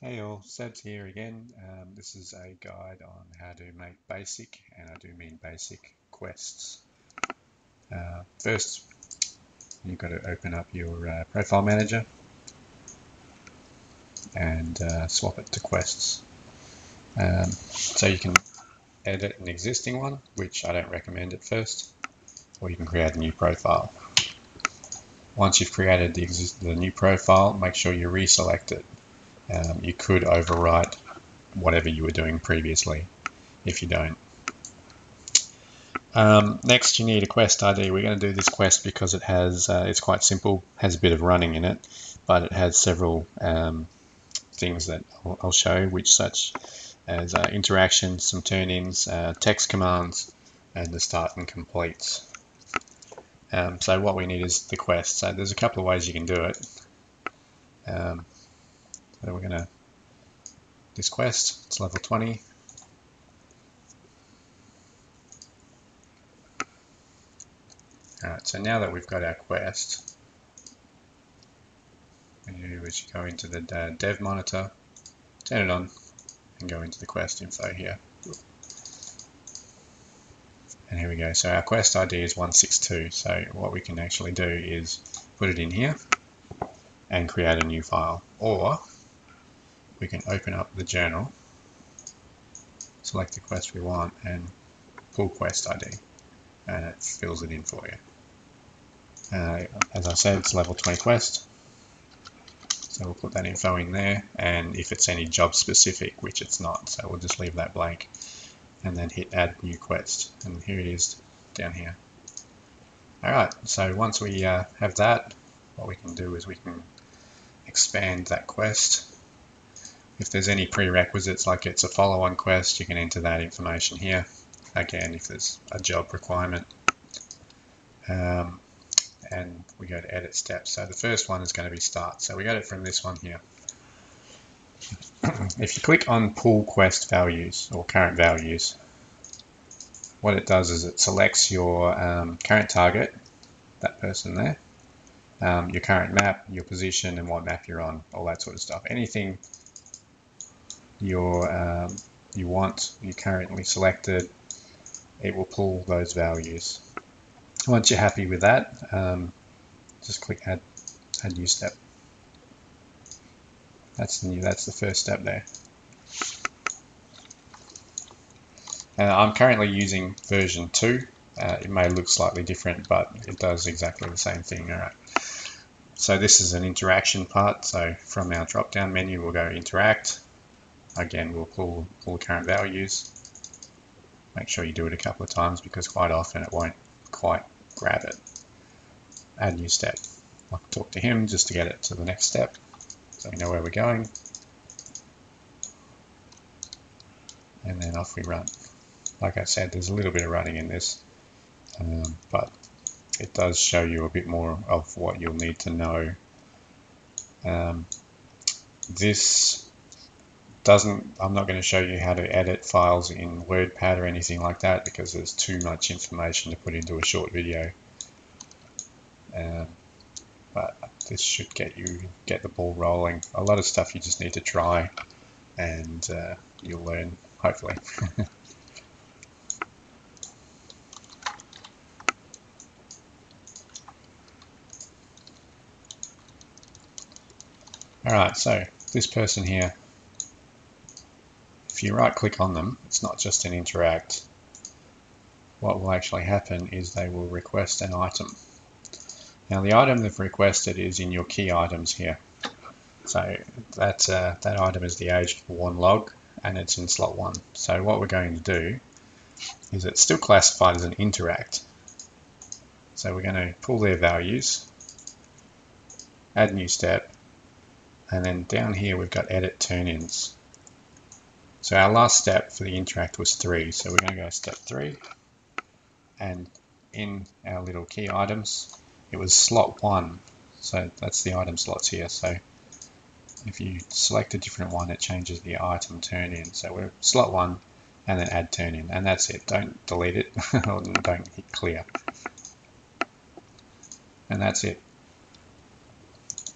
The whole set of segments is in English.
Hey all, Seb's here again. This is a guide on how to make basic, and I do mean basic, quests. First, you've got to open up your profile manager and swap it to quests. So you can edit an existing one, which I don't recommend at first, or you can create a new profile. Once you've created the new profile, make sure you reselect it. You could overwrite whatever you were doing previously if you don't. Next, you need a quest ID. We're going to do this quest because it has it's quite simple, has a bit of running in it, but it has several things that I'll show, which such as interactions, some turn-ins, text commands, and the start and completes. So what we need is the quest. So there's a couple of ways you can do it. So we're going to this quest. It's level 20. Alright, so now that we've got our quest, what you do is you go into the dev monitor, turn it on, and go into the quest info here. And here we go. So our quest ID is 162. So what we can actually do is put it in here and create a new file. Or we can open up the journal, select the quest we want, and pull quest ID. And it fills it in for you. As I said, it's level 20 quest. So we'll put that info in there, and if it's any job specific, which it's not, so we'll just leave that blank, and then hit add new quest, and here it is down here. Alright, so once we have that, what we can do is we can expand that quest. If there's any prerequisites, like it's a follow-on quest, you can enter that information here. Again, if there's a job requirement. And we go to edit steps. So the first one is going to be start. So we got it from this one here. If you click on pull quest values or current values, what it does is it selects your current target, that person there, your current map, your position, and what map you're on, all that sort of stuff. Anything you want, you currently selected, it will pull those values. Once you're happy with that, just click add new step. That's the first step there. I'm currently using version 2. It may look slightly different, but it does exactly the same thing. All right. So this is an interaction part. So from our drop-down menu, we'll go interact. Again, we'll pull current values. Make sure you do it a couple of times because quite often it won't quite grab it. Add new step. I'll talk to him just to get it to the next step, so we know where we're going. And then off we run. Like I said, there's a little bit of running in this, but it does show you a bit more of what you'll need to know. This doesn't, I'm not going to show you how to edit files in WordPad or anything like that because there's too much information to put into a short video. But this should get the ball rolling. A lot of stuff you just need to try, and you'll learn, hopefully. Alright, so this person here, if you right click on them, it's not just an interact. What will actually happen is they will request an item. Now the item they've requested is in your key items here. So that item is the aged worn log, and it's in slot 1. So what we're going to do is it's still classified as an interact. So we're going to pull their values, add new step, and then down here we've got edit turn-ins. So our last step for the interact was 3, so we're going to go step 3, and in our little key items it was slot 1, so that's the item slots here. So if you select a different one, it changes the item turn-in. So we're slot 1 and then add turn-in, and that's it. Don't delete it or don't hit clear. And that's it.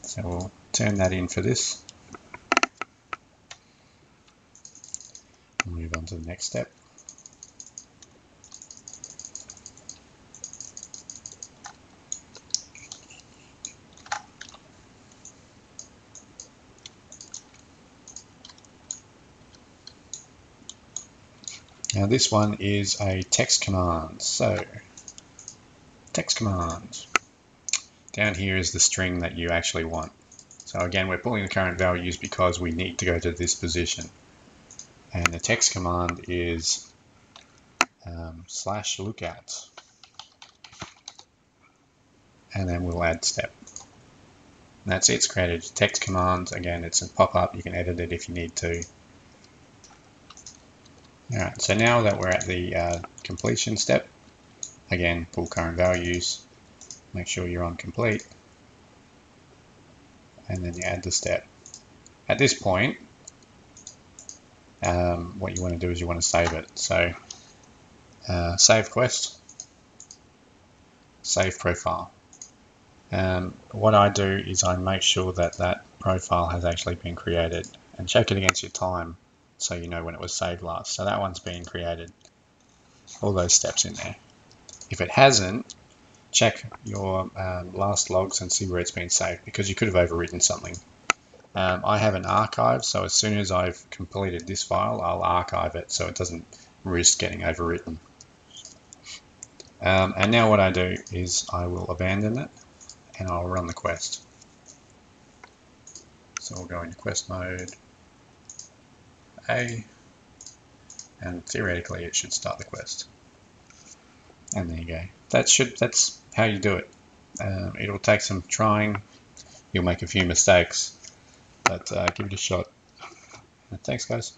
So we'll turn that in for this. We'll move on to the next step. Now this one is a text command. So text command. Down here is the string that you actually want. So again, we're pulling the current values because we need to go to this position. And the text command is /lookout. And then we'll add step. And that's it, it's created a text command. Again, it's a pop-up, you can edit it if you need to. Alright, so now that we're at the completion step, again, pull current values, make sure you're on complete, and then you add the step. At this point, what you want to do is you want to save it. So, save quest, save profile. What I do is I make sure that that profile has actually been created and check it against your time so you know when it was saved last. So that one's been created, all those steps in there. If it hasn't, check your last logs and see where it's been saved, because you could have overwritten something. I have an archive, so as soon as I've completed this file, I'll archive it so it doesn't risk getting overwritten. And now what I do is I will abandon it and I'll run the quest. So we'll go into quest mode A, and theoretically it should start the quest. And there you go. That's how you do it. It'll take some trying. You'll make a few mistakes, but give it a shot. Thanks, guys.